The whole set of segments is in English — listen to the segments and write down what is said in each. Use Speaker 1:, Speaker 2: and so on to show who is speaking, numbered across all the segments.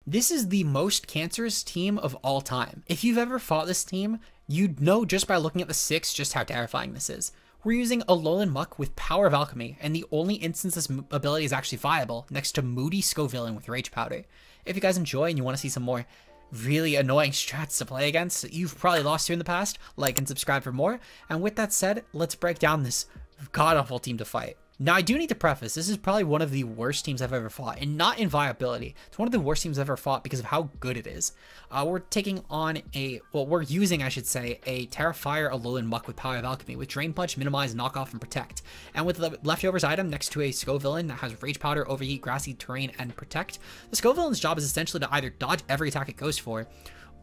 Speaker 1: This is the most cancerous team of all time. If you've ever fought this team, you'd know just by looking at the 6 just how terrifying this is. We're using Alolan Muk with Power of Alchemy, and the only instance this ability is actually viable next to Moody Scovillain with Rage Powder. If you guys enjoy and you want to see some more really annoying strats to play against you've probably lost to in the past, like and subscribe for more. And with that said, let's break down this god-awful team to fight. Now, I do need to preface, this is probably one of the worst teams I've ever fought, and not in viability. It's one of the worst teams I've ever fought because of how good it is. We're taking on we're using, I should say, a Terrifier Alolan Muk with Power of Alchemy, with Drain Punch, Minimize, Knock Off, and Protect. And with the Leftovers item next to a Scovillain that has Rage Powder, Overheat, Grassy Terrain, and Protect, the Scovillain's job is essentially to either dodge every attack it goes for,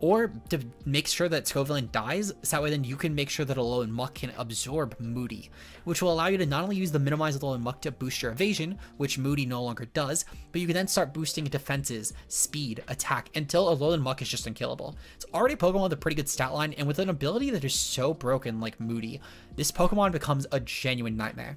Speaker 1: or to make sure that Scovillain dies, so that way then you can make sure that Alolan Muk can absorb Moody, which will allow you to not only use the Minimize Alolan Muk to boost your evasion, which Moody no longer does, but you can then start boosting defenses, speed, attack, until Alolan Muk is just unkillable. It's already a Pokemon with a pretty good stat line, and with an ability that is so broken like Moody, this Pokemon becomes a genuine nightmare.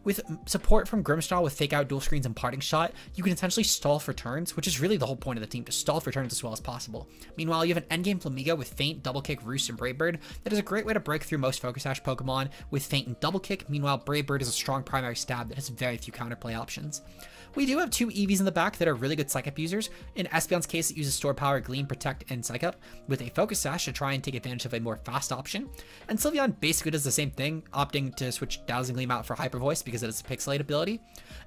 Speaker 1: With support from Grimmsnarl with Fake Out, Dual Screens, and Parting Shot, you can essentially stall for turns, which is really the whole point of the team, to stall for turns as well as possible. Meanwhile, you have an endgame Flamigo with Feint, Double Kick, Roost, and Brave Bird that is a great way to break through most Focus Sash Pokemon with Feint and Double Kick. Meanwhile, Brave Bird is a strong primary stab that has very few counterplay options. We do have 2 EVs in the back that are really good Psych Up users. In Espeon's case, it uses Store Power, Gleam, Protect, and Psych Up with a Focus Sash to try and take advantage of a more fast option. And Sylveon basically does the same thing, opting to switch Dazzling Gleam out for Hyper Voice because it is a Pixelate ability.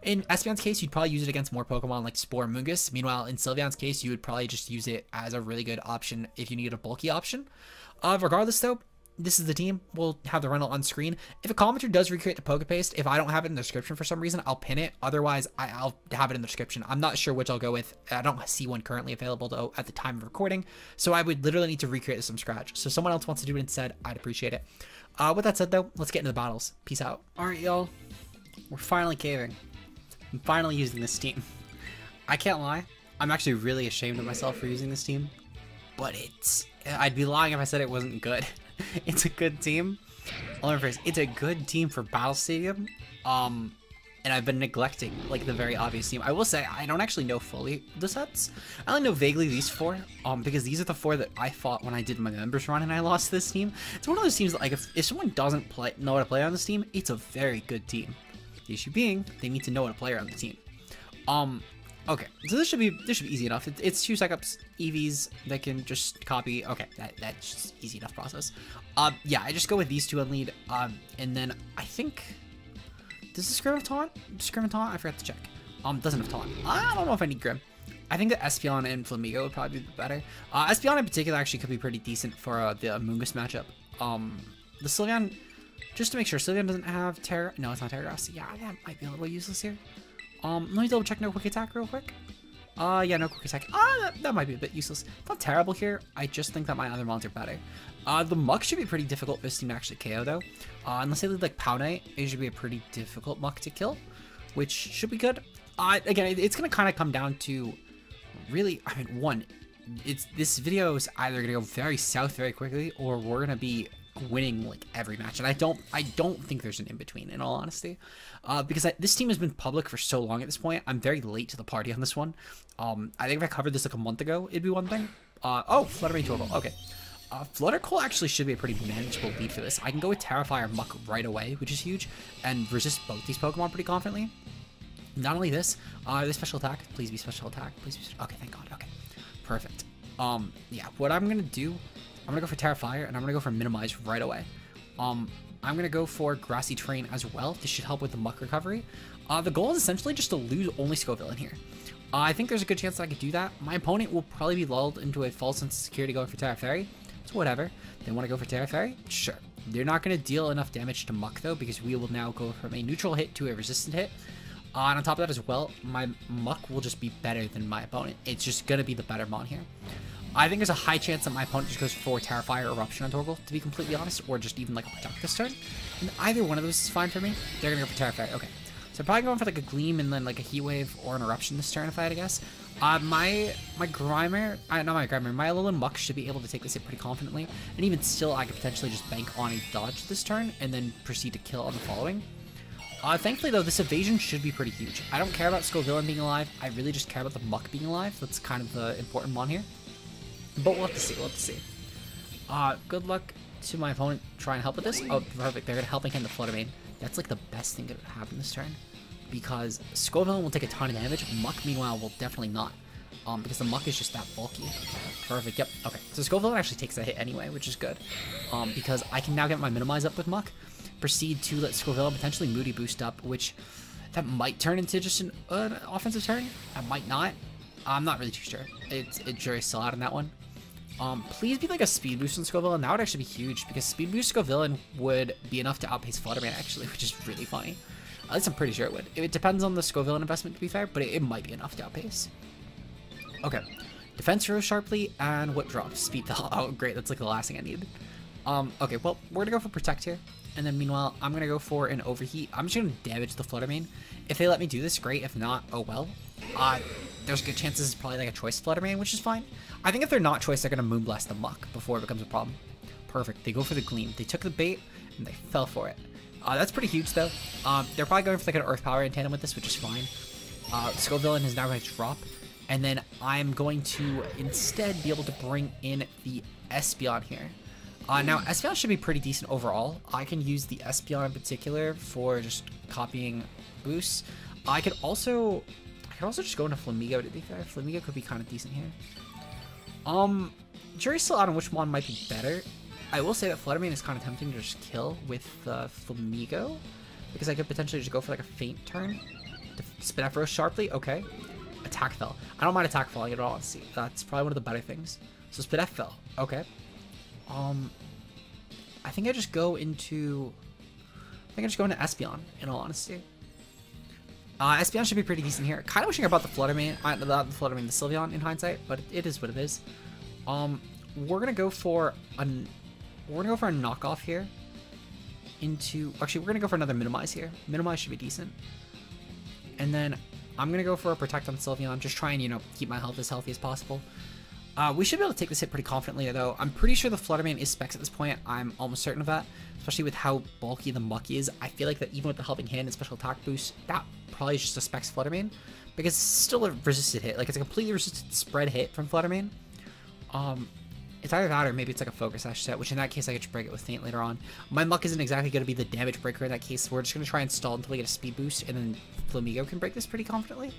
Speaker 1: In Espeon's case, you'd probably use it against more Pokemon like Spore and Mungus. Meanwhile, in Sylveon's case, you would probably just use it as a really good option if you needed a bulky option. Regardless though, this is the team. We'll have the rental on screen. If a commenter does recreate the Pokepaste, if I don't have it in the description for some reason, I'll pin it. Otherwise, I'll have it in the description. I'm not sure which I'll go with. I don't see one currently available though at the time of recording, so I would literally need to recreate this from scratch. So if someone else wants to do it instead, I'd appreciate it. With that said though, let's get into the battles. Peace out. All right, y'all. We're finally caving. I'm finally using this team. I can't lie. I'm actually really ashamed of myself for using this team, but I'd be lying if I said it wasn't good. It's a good team. I'll rephrase. It's a good team for Battle Stadium. And I've been neglecting like the very obvious team. I will say I don't actually know fully the sets. I only know vaguely these 4. Because these are the 4 that I fought when I did my members run and I lost this team. It's one of those teams that, like, if someone doesn't know how to play on this team, it's a very good team. The issue being they need to know how to play on the team. Okay, so this should be easy enough. It's 2 Psych-Ups, EVs that can just copy. Okay, that's just easy enough process. Yeah, I just go with these 2 on lead. And then I think, does this Grim have Taunt? Does Grim have Taunt? I forgot to check. Doesn't have Taunt. I don't know if I need Grim. I think that Espeon and Flamigo would probably be better. Espeon in particular actually could be pretty decent for the Mungus matchup. The Sylveon, just to make sure, Sylveon doesn't have Terra. No, it's not Terra Grass. Yeah, that might be a little useless here. Let me double check no quick attack real quick. Yeah, no quick attack. That might be a bit useless. It's not terrible here. I just think that my other mons are better. The Muk should be pretty difficult for this team to actually KO though. Unless they lead like Powknight, it should be a pretty difficult Muk to kill, which should be good. Again, it's gonna kind of come down to really, I mean, this video is either gonna go very south very quickly, or we're gonna be winning like every match, and I don't think there's an in-between, in all honesty, because this team has been public for so long at this point. I'm very late to the party on this one. I think if I covered this like a month ago, it'd be one thing. Oh, Flutter Mane Torkoal. Okay, Flutter Mane actually should be a pretty manageable lead for this. I can go with Terrifier Muk right away, which is huge, and resist both these Pokemon pretty confidently. Not only this, this special attack. Please be special attack. Please be okay, thank God. Okay, perfect. Yeah, what I'm gonna do, I'm gonna go for Terrifier, and I'm gonna go for Minimize right away. I'm gonna go for Grassy Terrain as well. This should help with the Muk recovery. The goal is essentially just to lose only Scovillain here. I think there's a good chance that I could do that. My opponent will probably be lulled into a false sense of security going for Terra Fairy. So whatever. They want to go for Terra Fairy? Sure. They're not going to deal enough damage to Muk though, because we will now go from a neutral hit to a resistant hit. And on top of that as well, my Muk will just be better than my opponent. It's just going to be the better mon here. I think there's a high chance that my opponent just goes for Terrifier Eruption on Torkoal, to be completely honest, or just even like a Protect this turn. And either one of those is fine for me. They're going to go for Terrifier. Okay. So I'm probably going for like a Gleam and then like a Heat Wave or an Eruption this turn if I had to guess. My Grimer, not my Grimer, my Alolan Muk should be able to take this hit pretty confidently. And even still, I could potentially just bank on a dodge this turn and then proceed to kill on the following. Thankfully, though, this evasion should be pretty huge. I don't care about Scovillain being alive. I really just care about the Muk being alive. That's kind of the important one here. But we'll have to see. We'll have to see. Good luck to my opponent trying to help with this. Oh, perfect. They're going to helping him the Flutter Mane. That's like the best thing that would happen this turn. Because Scovillain will take a ton of damage. Muk, meanwhile, will definitely not. Because the Muk is just that bulky. Perfect. Yep. Okay. So Scovillain actually takes that hit anyway, which is good. Because I can now get my Minimize up with Muk. Proceed to let Scovillain potentially Moody boost up, which that might turn into just an offensive turn. I might not. I'm not really too sure. It's jury's still out on that one. Please be like a speed boost on Scovillain. That would actually be huge because speed boost Scovillain would be enough to outpace Flutter Mane actually, which is really funny. At least I'm pretty sure it would. It depends on the Scovillain investment to be fair, but it might be enough to outpace. Okay. Defense rose sharply, and what drops? Speed fell. Oh, great. That's like the last thing I needed. Okay, well, we're gonna go for Protect here. And then meanwhile, I'm gonna go for an Overheat. I'm just gonna damage the Flutter Mane. If they let me do this, great. If not, oh well. There's good chances it's probably like a choice Flutter Mane, which is fine. I think if they're not choice, they're gonna Moonblast the Muk before it becomes a problem. Perfect. They go for the Gleam. They took the bait, and they fell for it. That's pretty huge, though. They're probably going for like an Earth Power in tandem with this, which is fine. Scovillain is now going to drop. And then I'm going to instead be able to bring in the Espeon here. Now, Espeon should be pretty decent overall. I can use the Espeon in particular for just copying boosts. I could also just go into Flamigo, to be fair. Flamigo could be kind of decent here. Jury's still out on which one might be better. I will say that Flutter Mane is kind of tempting to just kill with Flamigo, because I could potentially just go for like a feint turn. Spin Afro sharply, okay. Attack fell. I don't mind attack falling at all, honestly. That's probably one of the better things. So Spit F fell, okay. I think I just go into Espeon, in all honesty. Espeon should be pretty decent here. Kind of wishing about the Flutter Mane, the Sylveon in hindsight, but it is what it is. We're gonna go for a knockoff here. Actually, we're gonna go for another Minimize here. Minimize should be decent. And then I'm gonna go for a Protect on Sylveon, just try and, you know, keep my health as healthy as possible. We should be able to take this hit pretty confidently, though. I'm pretty sure the Flutter Mane is Specs at this point. I'm almost certain of that, especially with how bulky the Muk is. I feel like that even with the Helping Hand and Special Attack Boost, that probably is just a Specs Flutter Mane, because it's still a resisted hit. Like, it's a completely resisted spread hit from Flutter Mane. It's either that or maybe it's like a Focus Sash set, which in that case I could just break it with Feint later on. My Muk isn't exactly going to be the damage breaker in that case, so we're just going to try and stall until we get a speed boost, and then Flamigo can break this pretty confidently.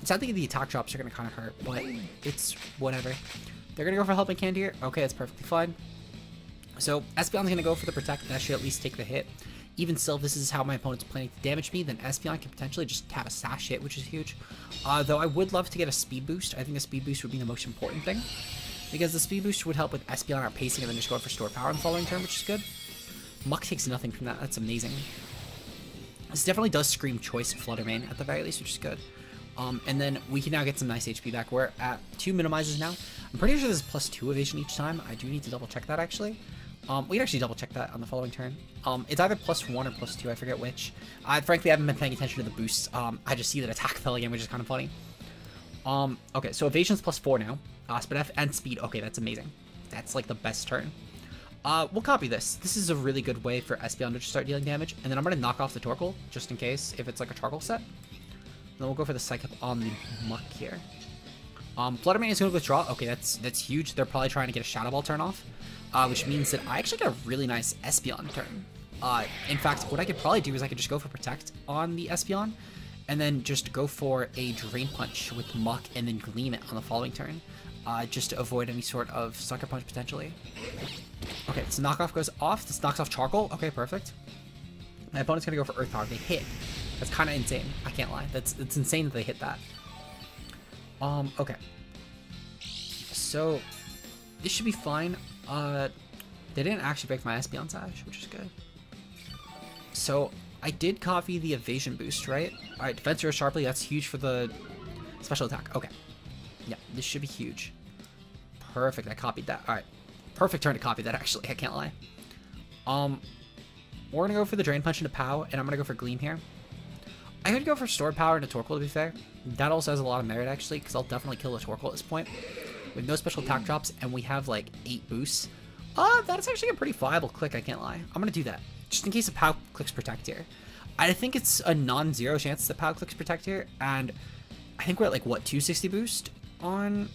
Speaker 1: Sadly the attack drops are going to kind of hurt, but it's whatever. They're going to go for Helping Hand here. Okay, that's perfectly fine. So Espeon's going to go for the Protect. That should at least take the hit. Even still, if this is how my opponent's planning to damage me, then Espeon can potentially just have a Sash hit, which is huge. Though I would love to get a Speed Boost. I think the Speed Boost would be the most important thing, because the Speed Boost would help with Espeon outpacing and then just going for Store Power in the following turn, which is good. Muk takes nothing from that. That's amazing. This definitely does scream choice Flutter Mane at the very least, which is good. And then we can now get some nice HP back. We're at 2 Minimizes now. I'm pretty sure this is +2 evasion each time. I do need to double check that actually. We can actually double check that on the following turn. It's either +1 or +2, I forget which. Frankly, I haven't been paying attention to the boosts. I just see that attack fell again, which is kind of funny. Okay, so evasion's +4 now. Spin F and speed. Okay, that's amazing. That's like the best turn. We'll copy this. This is a really good way for Espeon to just start dealing damage. And then I'm going to knock off the Torkoal, just in case, if it's like a Charcoal set. Then we'll go for the Psychic on the Muk here. Flutter Mane is going to withdraw. Okay, that's huge. They're probably trying to get a Shadow Ball turn off, which means that I actually get a really nice Espeon turn. In fact, what I could probably do is I could just go for Protect on the Espeon, and then just go for a Drain Punch with Muk, and then Gleam it on the following turn, just to avoid any sort of Sucker Punch potentially. Okay, so knockoff goes off. This knocks off Charcoal. Okay, perfect. My opponent's going to go for Earth Power. They hit. That's kind of insane. I can't lie. It's insane that they hit that. Okay. So, this should be fine. They didn't actually break my Espeon Sash, which is good. So, I did copy the Evasion boost, right? Alright, Defense Rose sharply. That's huge for the special attack. Okay. Yeah, this should be huge. Perfect. I copied that. Alright. Perfect turn to copy that, actually. I can't lie. We're going to go for the Drain Punch into POW, and I'm going to go for Gleam here. I could go for Stored Power into Torkoal, to be fair. That also has a lot of merit, actually, because I'll definitely kill the Torkoal at this point. With no special attack drops, and we have, like, 8 boosts. That's actually a pretty viable click, I can't lie. I'm going to do that, just in case the POW clicks Protect here. I think it's a non-zero chance that POW clicks Protect here, and I think we're at like, what, 260 boost on...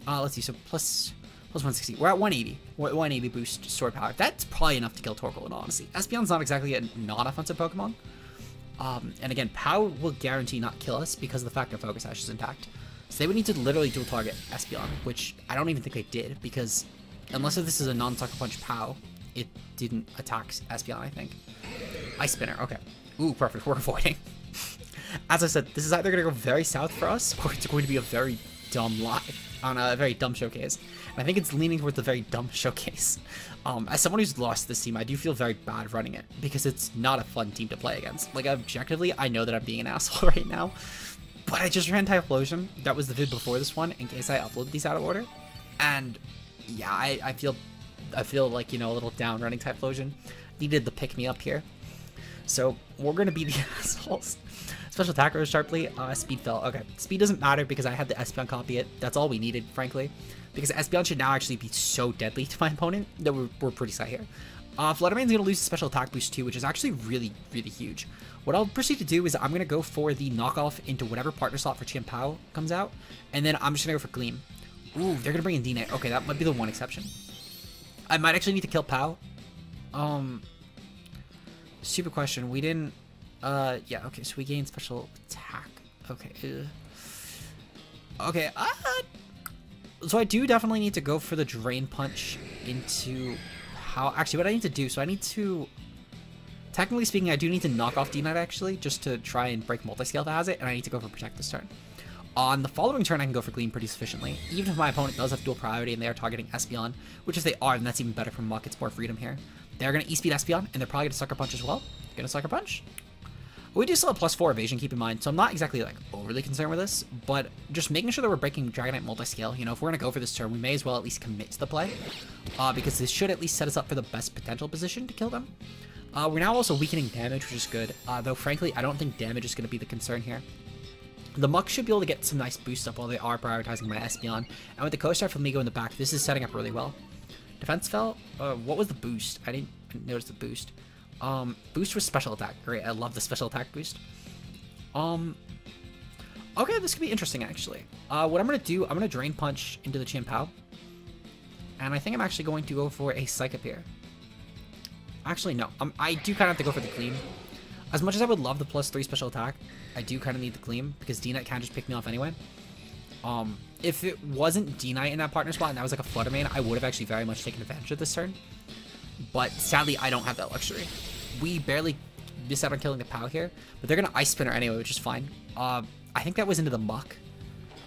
Speaker 1: let's see, so plus 160. We're at 180. 180 boost Sword Power. That's probably enough to kill Torkoal, in all honesty. Espeon's not exactly a non-offensive Pokemon. And again, POW will guarantee not kill us because of the fact our Focus Sash is intact. So they would need to literally dual target Espeon, which I don't even think they did, because unless this is a non-Sucker Punch POW, it didn't attack Espeon, I think. Ice Spinner, okay. Ooh, perfect, we're avoiding. As I said, this is either going to go very south for us, or it's going to be a very dumb live on a very dumb showcase. And I think it's leaning towards the very dumb showcase. As someone who's lost this team, I do feel very bad running it, because it's not a fun team to play against. Like, objectively, I know that I'm being an asshole right now, but I just ran Typhlosion. That was the vid before this one, in case I upload these out of order. And yeah, I feel like, you know, a little down running Typhlosion. Needed the pick-me-up here. So we're going to be the assholes. Special attack rose sharply. Speed fell. Okay, speed doesn't matter because I had the Espeon copy it. That's all we needed, frankly. Because Espeon should now actually be so deadly to my opponent that we're pretty set here. Fluttermane's going to lose the special attack boost too, which is actually really, really huge. What I'll proceed to do is I'm going to go for the knockoff into whatever partner slot for Chien-Pao comes out. And then I'm just going to go for Gleam. Ooh, they're going to bring in D-Knight. Okay, that might be the one exception. I might actually need to kill Pao. Stupid question. We didn't... yeah, okay, so we gained special attack. Okay. Okay, so I do definitely need to go for the Drain Punch into... How... Actually, what I need to do, so I need to... Technically speaking, I do need to knock off D-Knight, actually, just to try and break Multiscale if it has it, and I need to go for Protect this turn. On the following turn, I can go for Gleam pretty sufficiently, even if my opponent does have dual priority and they are targeting Espeon, which if they are, then that's even better for Muk. It's more freedom here. They're going to E-Speed Espeon, and they're probably going to Sucker Punch as well. Going to Sucker Punch. We do still have +4 evasion, keep in mind, so I'm not exactly, like, overly concerned with this, but just making sure that we're breaking Dragonite Multiscale. You know, if we're going to go for this turn, we may as well at least commit to the play, because this should at least set us up for the best potential position to kill them. We're now also weakening damage, which is good, though frankly, I don't think damage is going to be the concern here. The Muk should be able to get some nice boost up while they are prioritizing my Espeon, and with the Co-Star from Migo in the back, this is setting up really well. Defense fell? What was the boost? I didn't notice the boost. Boost was special attack. Great, I love the special attack boost. Okay, this could be interesting, actually. What I'm going to do, I'm going to Drain Punch into the Chien-Pao, and I think I'm actually going to go for a Psychic here. Actually, no. I do kind of have to go for the Gleam. As much as I would love the +3 special attack, I do kind of need the Gleam, because D-Knight can't just pick me off anyway. If it wasn't D-Knight in that partner spot and that was like a Fluttermane, I would have actually very much taken advantage of this turn. But sadly, I don't have that luxury. We barely missed out on killing the POW here, but they're going to Ice Spinner anyway, which is fine. I think that was into the Muk.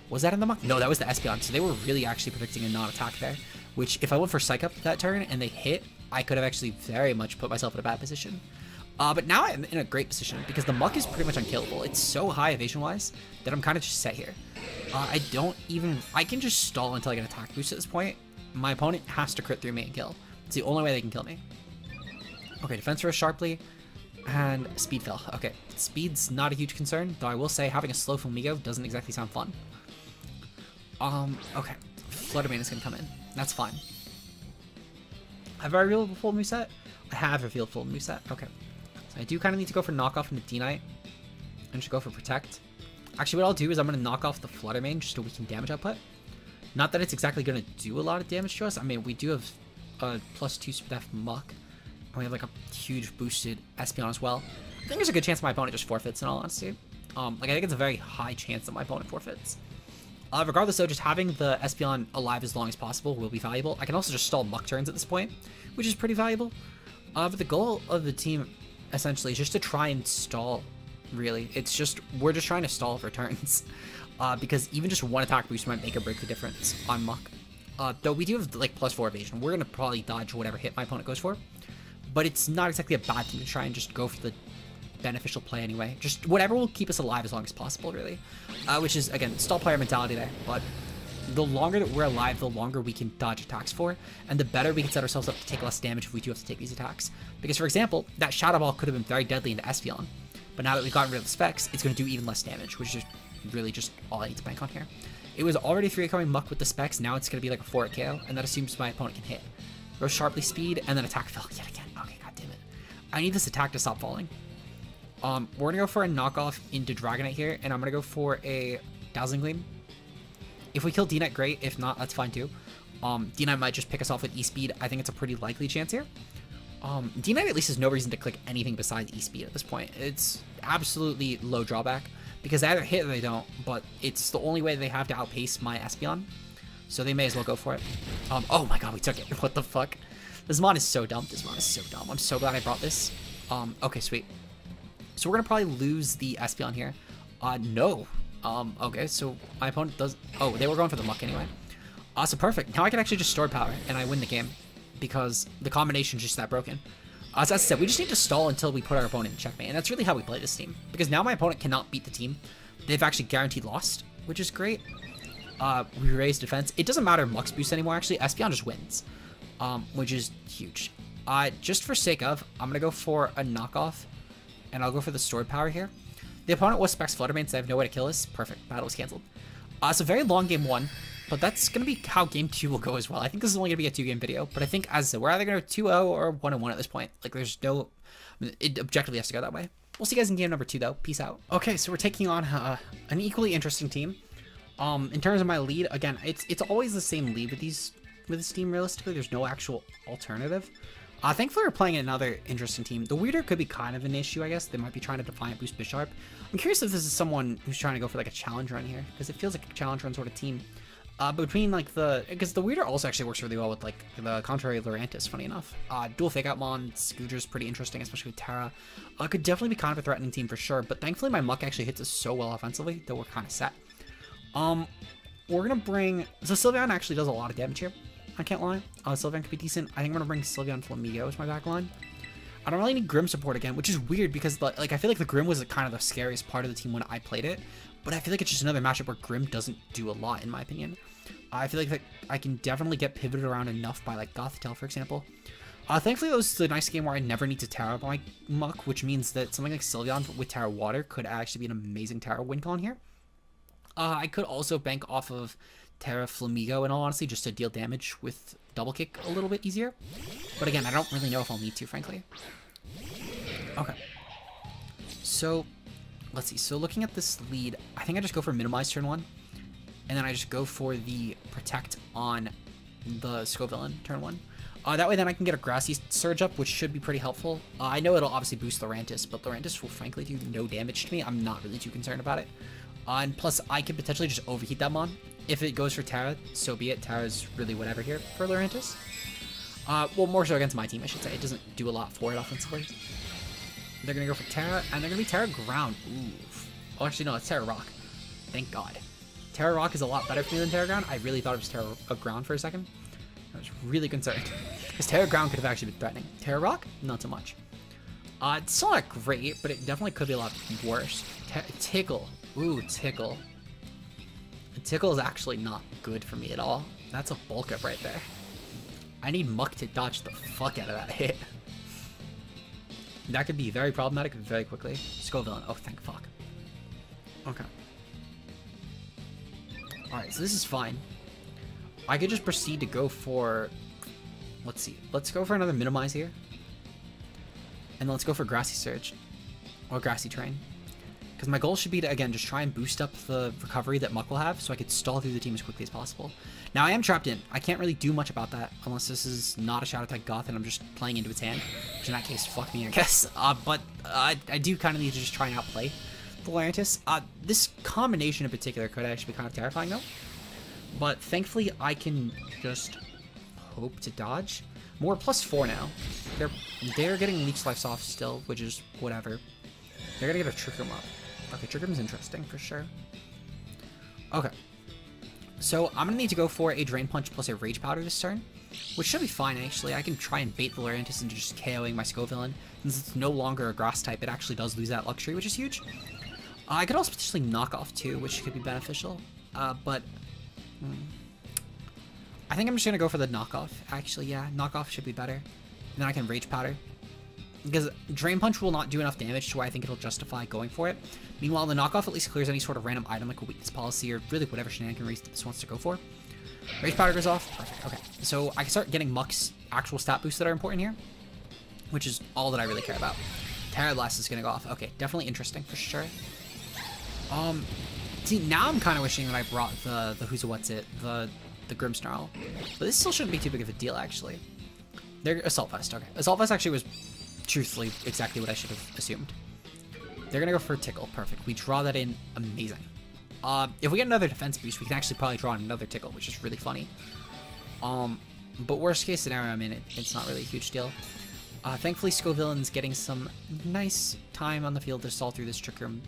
Speaker 1: Was that in the Muk? No, that was the Espeon, so they were really actually predicting a non-attack there, which if I went for Psych Up that turn and they hit, I could have actually very much put myself in a bad position. But now I'm in a great position because the Muk is pretty much unkillable. It's so high evasion-wise that I'm kind of just set here. I can just stall until I get attack boost at this point. My opponent has to crit through me and kill. It's the only way they can kill me. Okay, defense rose sharply, and speed fell. Okay, speed's not a huge concern, though I will say having a slow Flamingo doesn't exactly sound fun. Okay, Fluttermane is gonna come in. That's fine. Have I revealed the full moveset? I have revealed full moveset. Okay. So I do kind of need to go for knockoff into D-Knight, and just go for Protect. Actually, what I'll do is I'm going to knock off the Fluttermane just to weaken damage output. Not that it's exactly going to do a lot of damage to us. I mean, we do have a +2 Super Def Muk, and we have like a huge boosted Espeon as well. I think there's a good chance my opponent just forfeits, in all honesty. Like, I think it's a very high chance that my opponent forfeits. Regardless, though, just having the Espeon alive as long as possible will be valuable. I can also just stall Muk turns at this point, which is pretty valuable. But the goal of the team, essentially, is just to try and stall, really. We're just trying to stall for turns. Because even just one attack boost might make or break the difference on Muk. Though we do have, like, +4 evasion. We're going to probably dodge whatever hit my opponent goes for. But it's not exactly a bad thing to try and just go for the beneficial play anyway. Just whatever will keep us alive as long as possible, really. Which is, again, stall player mentality there. But the longer that we're alive, the longer we can dodge attacks for, and the better we can set ourselves up to take less damage if we do have to take these attacks. Because, for example, that Shadow Ball could have been very deadly into Espeon, but now that we've gotten rid of the specs, it's going to do even less damage, which is really just all I need to bank on here. It was already 3-coming Muk with the specs, now it's going to be like a 4 KO, and that assumes my opponent can hit. Rose sharply speed, and then attack fell yet again. Okay, god damn it. I need this attack to stop falling. We're gonna go for a knockoff into Dragonite here, and I'm gonna go for a Dazzling Gleam. If we kill D-Knight, great. If not, that's fine too. D-Knight might just pick us off with E-Speed. I think it's a pretty likely chance here. D-Knight at least has no reason to click anything besides E-Speed at this point. It's absolutely low drawback, because they either hit or they don't, but it's the only way they have to outpace my Espeon. So they may as well go for it. Oh my god, we took it. What the fuck? This mod is so dumb. This mod is so dumb. I'm so glad I brought this. Okay, sweet. So we're gonna probably lose the Espeon here. No. Okay, so my opponent does... Oh, they were going for the Muck anyway. So perfect. Now I can actually just store power, and I win the game, because the combination's just that broken. So as I said, we just need to stall until we put our opponent in checkmate, and that's really how we play this team. Because now my opponent cannot beat the team. They've actually guaranteed lost, which is great. We raise defense. It doesn't matter Muck's boost anymore, actually. Espeon just wins, which is huge. Just for sake of, I'm going to go for a knockoff, and I'll go for the stored power here. The opponent was Specs Fluttermane, so I have no way to kill this. Perfect. Battle was canceled. It's a very long game 1, but that's going to be how game 2 will go as well. I think this is only going to be a 2-game video, but I think as I said, we're either going to go 2-0 or 1-1 at this point. Like, there's no... It objectively has to go that way. We'll see you guys in game number 2, though. Peace out. Okay, so we're taking on an equally interesting team. In terms of my lead, again, it's always the same lead with this team, realistically. There's no actual alternative. Thankfully, we're playing another interesting team. The Weeder could be kind of an issue, I guess. They might be trying to Defiant boost Bisharp. I'm curious if this is someone who's trying to go for, like, a challenge run here, because it feels like a challenge run sort of team. Between, like, because the Weeder also actually works really well with, like, the contrary Lurantis, funny enough. Dual Fake Out Mon, Scooter's pretty interesting, especially with Terra. Could definitely be kind of a threatening team for sure, but thankfully my Muck actually hits us so well offensively that we're kind of set. We're gonna bring... So Sylveon actually does a lot of damage here. I can't lie. Sylveon could be decent. I think I'm gonna bring Sylveon Flamigo as my back line. I don't really need Grim support again, which is weird because, like, I feel like the Grim was kind of the scariest part of the team when I played it, but I feel like it's just another matchup where Grim doesn't do a lot, in my opinion. I feel like that I can definitely get pivoted around enough by, like, Gothitelle, for example. Thankfully, that was the nice game where I never need to Terra my Muck, which means that something like Sylveon with Terra Water could actually be an amazing Terra win con here. I could also bank off of Terra Flamigo, in all honesty, just to deal damage with Double Kick a little bit easier. But again, I don't really know if I'll need to, frankly. Okay. So, let's see. So looking at this lead, I think I just go for Minimize turn 1. And then I just go for the Protect on the Scovillain turn 1. That way then I can get a Grassy Surge up, which should be pretty helpful. I know it'll obviously boost Lurantis, but Lurantis will frankly do no damage to me. I'm not really too concerned about it. And plus, I could potentially just overheat that Mon. If it goes for Terra, so be it. Terra's really whatever here for Lurantis. Well, more so against my team, I should say. It doesn't do a lot for it offensively. They're going to go for Terra, and they're going to be Terra Ground. Ooh. Oh, actually, no, it's Terra Rock. Thank God. Terra Rock is a lot better for me than Terra Ground. I really thought it was Terra Ground for a second. I was really concerned. Because Terra Ground could have actually been threatening. Terra Rock? Not so much. It's still not great, but it definitely could be a lot worse. Tickle. Ooh, Tickle. Tickle is actually not good for me at all. That's a bulk up right there. I need Muck to dodge the fuck out of that hit. That could be very problematic very quickly. Scovillain. Oh, thank fuck. Okay. Alright, so this is fine. I could just proceed to go for... Let's see. Let's go for another Minimize here. And then let's go for Grassy Surge. Or Grassy Train. Because my goal should be to, again, just try and boost up the recovery that Muck will have so I could stall through the team as quickly as possible. Now, I am trapped in. I can't really do much about that unless this is not a Shadow type Goth and I'm just playing into its hand. Which in that case, fuck me, I guess. But I do kind of need to just try and outplay the Lurantis. This combination in particular could actually be kind of terrifying, though. But thankfully, I can just hope to dodge. More +4 now. They're getting Leech Life off still, which is whatever. They're gonna get a Trick Room up. Okay, Trick Room's interesting for sure. Okay. So I'm gonna need to go for a Drain Punch plus a Rage Powder this turn, which should be fine actually. I can try and bait the Lurantis into just KOing my Scovillain. Since it's no longer a Grass type, it actually does lose that luxury, which is huge. I could also potentially knock off too, which could be beneficial. But I think I'm just gonna go for the knockoff. Actually, yeah, knockoff should be better. And then I can Rage Powder. Because Drain Punch will not do enough damage to where I think it'll justify going for it. Meanwhile, the knockoff at least clears any sort of random item like a weakness policy or really whatever shenanigan race this wants to go for. Rage Powder goes off. Perfect. Okay. So I can start getting Muck's actual stat boosts that are important here, which is all that I really care about. Terra Blast is gonna go off. Okay, definitely interesting for sure. See, now I'm kind of wishing that I brought the who's what's it, the Grimmsnarl. But this still shouldn't be too big of a deal, actually. They're Assault Vest, okay. Assault Vest actually was, truthfully, exactly what I should have assumed. They're gonna go for a Tickle, perfect. We draw that in, amazing. If we get another defense boost, we can actually probably draw another Tickle, which is really funny. But worst case scenario, I mean, it's not really a huge deal. Thankfully, Scovillain's getting some nice time on the field to stall through this Trick Room.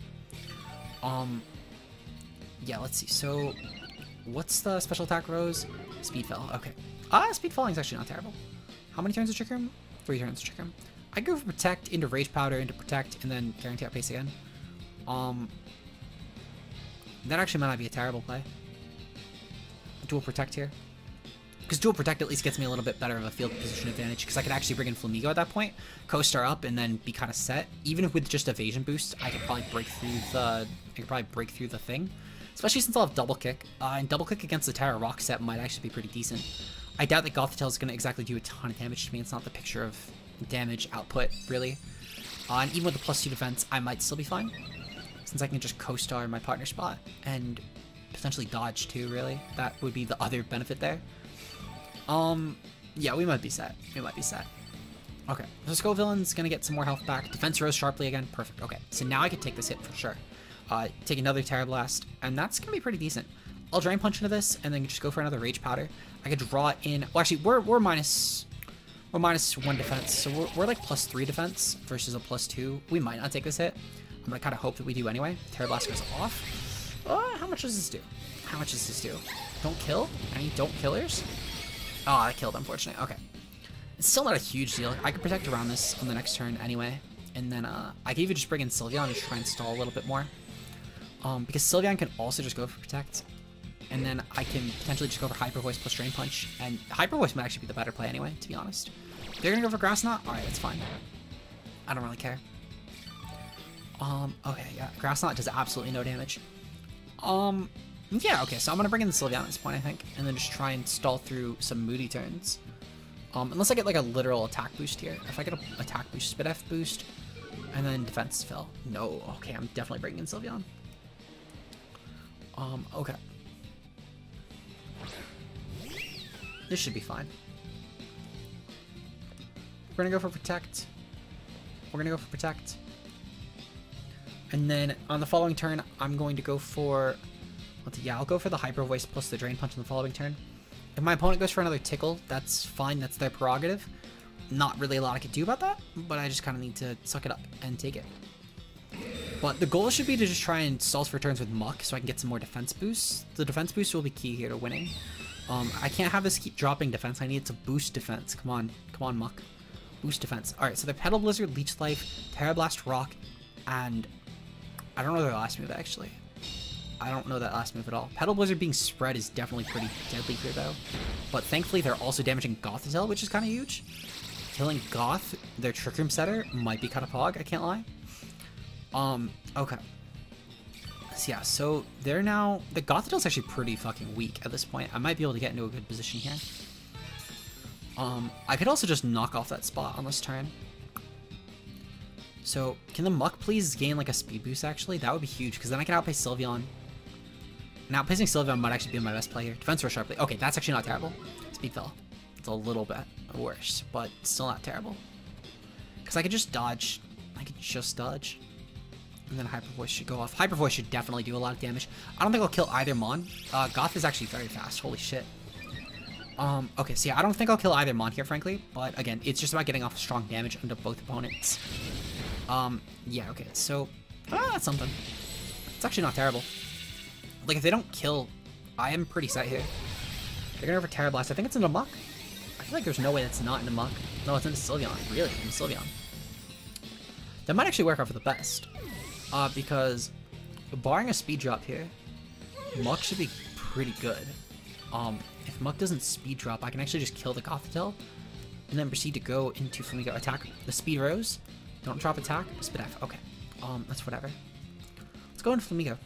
Speaker 1: Yeah, let's see. So, what's the special attack, Rose? Speed Fell, okay. Speed Falling is actually not terrible. How many turns of Trick Room? 3 turns of Trick Room. I go for Protect, into Rage Powder, into Protect, and then Guarantee Outpace again. That actually might not be a terrible play. Dual Protect here. Because Dual Protect at least gets me a little bit better of a field position advantage, because I could actually bring in Flamigo at that point, Co-Star up, and then be kind of set. Even with just Evasion Boost, I could probably break through the thing. Especially since I'll have Double Kick. And Double Kick against the Terra Rock set might actually be pretty decent. I doubt that Gothitelle is going to exactly do a ton of damage to me. It's not the picture of damage output, really. And even with the +2 defense, I might still be fine. Since I can just Co-Star my partner spot, and potentially dodge too, really. That would be the other benefit there. Yeah, we might be set. Okay, so Scovillain's gonna get some more health back. Defense rose sharply again. Perfect. Okay, so now I can take this hit for sure. Take another Terra Blast, and that's gonna be pretty decent. I'll Drain Punch into this, and then just go for another Rage Powder. I could draw in. Well, actually, we're minus 1 defense, so we're like +3 defense versus a +2. We might not take this hit. I'm gonna kind of hope that we do anyway. Terra Blast goes off. How much does this do? Don't kill? Any don't killers? Oh, I killed, unfortunately. Okay. It's still not a huge deal. I could protect around this on the next turn anyway. And then I can even just bring in Sylveon and try and stall a little bit more. Because Sylveon can also just go for Protect. And then I can potentially just go for Hyper Voice plus Drain Punch. And Hyper Voice might actually be the better play anyway, to be honest. They're gonna go for Grass Knot? Alright, that's fine. I don't really care. Okay, yeah. Grass Knot does absolutely no damage. Yeah, okay, so I'm gonna bring in the Sylveon at this point, I think. And then just try and stall through some Moody turns. Unless I get like a literal attack boost here. If I get an attack boost, Spit F boost, and then defense fill. No, okay, I'm definitely bringing in Sylveon. Okay. This should be fine. We're gonna go for Protect. And then on the following turn, I'm going to go for... I'll go for the Hyper Voice plus the Drain Punch on the following turn. If my opponent goes for another Tickle, that's fine. That's their prerogative. Not really a lot I could do about that, but I just kind of need to suck it up and take it. But the goal should be to just try and stall for turns with Muk so I can get some more defense boosts. The defense boost will be key here to winning. I can't have this keep dropping defense. I need it to boost defense. Come on, Muk. Boost defense. Alright, so they're Petal Blizzard, Leech Life, Terra Blast Rock, and I don't know their last move, actually. I don't know that last move at all. Petal Blizzard being spread is definitely pretty deadly here, though. But thankfully, they're also damaging Gothitelle, which is kind of huge. Killing Goth, their Trick Room setter, might be kind of pog, I can't lie. Okay. So yeah, so they're now... The Gothitell's actually pretty fucking weak at this point. I might be able to get into a good position here. I could also just knock off that spot on this turn. So, can the Muk please gain like a speed boost, actually? That would be huge, because then I can outpace Sylveon. Now, outpacing Sylveon might actually be my best play here. Defense Rush sharply. Okay, that's actually not terrible. Speed Fell. It's a little bit worse, but still not terrible. Because I could just dodge. And then Hyper Voice should go off. Hyper Voice should definitely do a lot of damage. I don't think I'll kill either Mon. Goth is actually very fast. Holy shit. Okay, so yeah, I don't think I'll kill either Mon here, frankly. But again, it's just about getting off strong damage onto both opponents. Yeah, okay, so... that's something. It's actually not terrible. Like, if they don't kill, I am pretty set here. They're gonna go for Terra Blast. I think it's into Muk. I feel like there's no way that's not into Muk. No, it's into Sylveon. Really, into Sylveon. That might actually work out for the best. Because, barring a speed drop here, Muk should be pretty good. If Muk doesn't speed drop, I can actually just kill the Gothitelle, and then proceed to go into Flamigo. Attack the Speed Rose. Don't drop attack. Spit F. Okay. That's whatever. Let's go into Flamigo.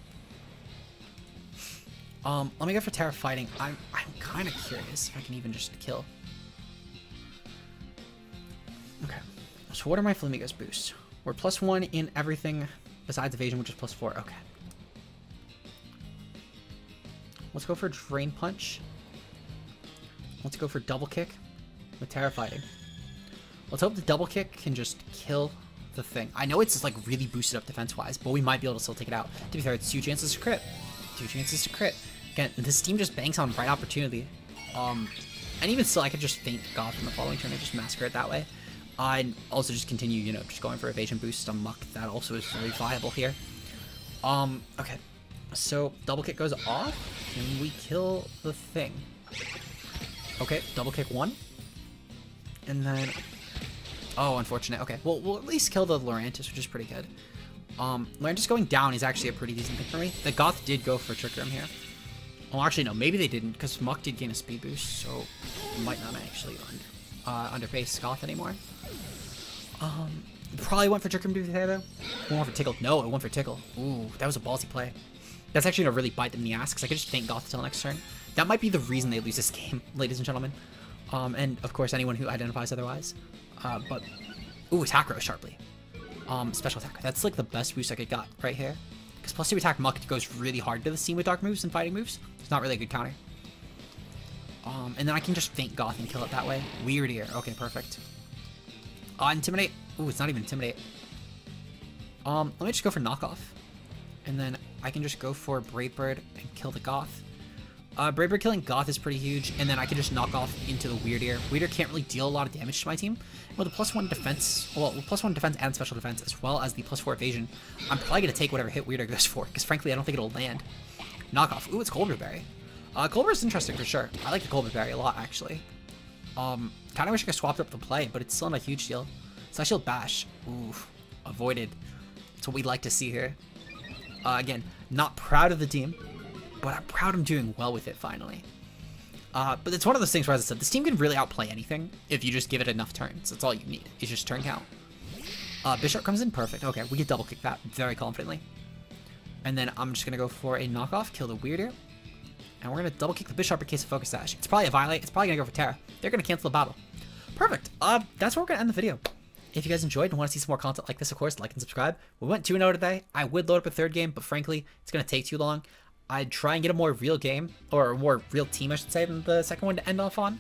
Speaker 1: Let me go for Terra Fighting. I'm kind of curious if I can even just kill. Okay. So what are my Flamigo's boosts? We're +1 in everything besides evasion, which is +4. Okay. Let's go for Drain Punch. Let's go for Double Kick with Terra Fighting. Let's hope the Double Kick can just kill the thing. I know it's just like really boosted up defense-wise, but we might be able to still take it out. To be fair, it's 2 chances to crit. 2 chances to crit. Again, this team just banks on right opportunity. And even still, I could just feint Goth in the following turn and just Massacre it that way. And also just continue, you know, just going for evasion boost on Muk. That also is very viable here. Okay. So, Double Kick goes off, and we kill the thing. Okay, Double Kick 1. And then... Oh, unfortunate. Okay, well, we'll at least kill the Lurantis, which is pretty good. Lurantis going down is actually a pretty decent thing for me. The Goth did go for Trick Room here. Well, actually, no, maybe they didn't, because Muk did gain a speed boost, so it might not actually underpace Goth anymore. Probably went for Trick Room to be fair, though. Went for Tickle. No, it went for Tickle. Ooh, that was a ballsy play. That's actually gonna really bite them in the ass, because I could just feint Goth until next turn. That might be the reason they lose this game, ladies and gentlemen. And, of course, anyone who identifies otherwise. But, ooh, attack row sharply. Special attack. That's, like, the best boost I could got right here. Because +2 attack Muk goes really hard to the team with dark moves and fighting moves. It's not really a good counter. And then I can just feint Goth and kill it that way. Weird ear. Okay, perfect. Intimidate. Ooh, it's not even Intimidate. Let me just go for Knockoff. And then I can just go for Brave Bird and kill the Goth. Brave Bird killing Goth is pretty huge, and then I can just knock off into the Weird Ear. Weird Ear can't really deal a lot of damage to my team. With a +1 defense, well, with +1 defense and special defense, as well as the +4 evasion, I'm probably going to take whatever hit Weird Ear goes for, because frankly, I don't think it'll land. Knockoff. Ooh, it's Colbur Berry. Colbur is interesting for sure. I like the Colbur Berry a lot, actually. Kind of wish I could swapped up the play, but it's still not a huge deal. Slash Shield Bash. Ooh, avoided. That's what we'd like to see here. Again, not proud of the team, but I'm proud I'm doing well with it finally. But it's one of those things where, as I said, this team can really outplay anything if you just give it enough turns. That's all you need. It's just turn count. Bishop comes in perfect. Okay, we can double kick that very confidently. And then I'm just going to go for a knockoff, kill the Weird Ear. And we're going to double kick the Bishop in case of Focus Sash. It's probably a Violate. It's probably going to go for Terra. They're going to cancel the battle. Perfect. That's where we're going to end the video. If you guys enjoyed and want to see some more content like this, of course, like and subscribe. We went 2-0 today. I would load up a third game, but frankly, it's going to take too long. I'd try and get a more real game, or a more real team, I should say, than the second one to end off on.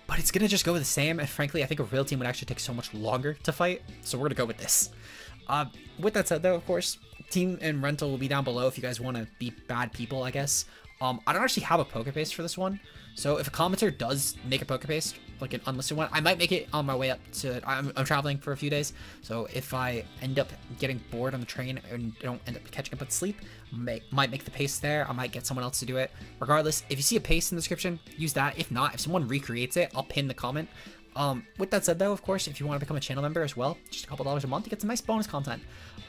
Speaker 1: But it's going to just go the same, and frankly, I think a real team would actually take so much longer to fight, so we're going to go with this. With that said, though, of course, team and rental will be down below if you guys want to be bad people, I guess. I don't actually have a Pokepaste for this one, so if a commenter does make a Pokepaste, like an unlisted one, I might make it on my way up to... I'm traveling for a few days, so if I end up getting bored on the train and don't end up catching up with sleep, might make the paste there. I might get someone else to do it. Regardless, if you see a paste in the description, use that. If not, if someone recreates it, I'll pin the comment. With that said, though, of course, if you want to become a channel member as well, just a couple dollars a month to get some nice bonus content.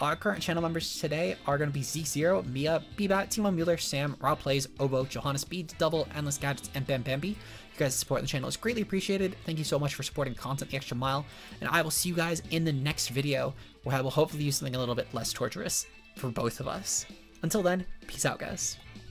Speaker 1: Our current channel members today are going to be Zeke0, Mia, Bbat, Timo Mueller, Sam, Rob Plays, Obo, Johannes Beads, Double, Endless Gadgets, and Bam Bambi. You guys' support on the channel is greatly appreciated. Thank you so much for supporting content the extra mile, and I will see you guys in the next video, where I will hopefully use something a little bit less torturous for both of us. Until then, peace out, guys.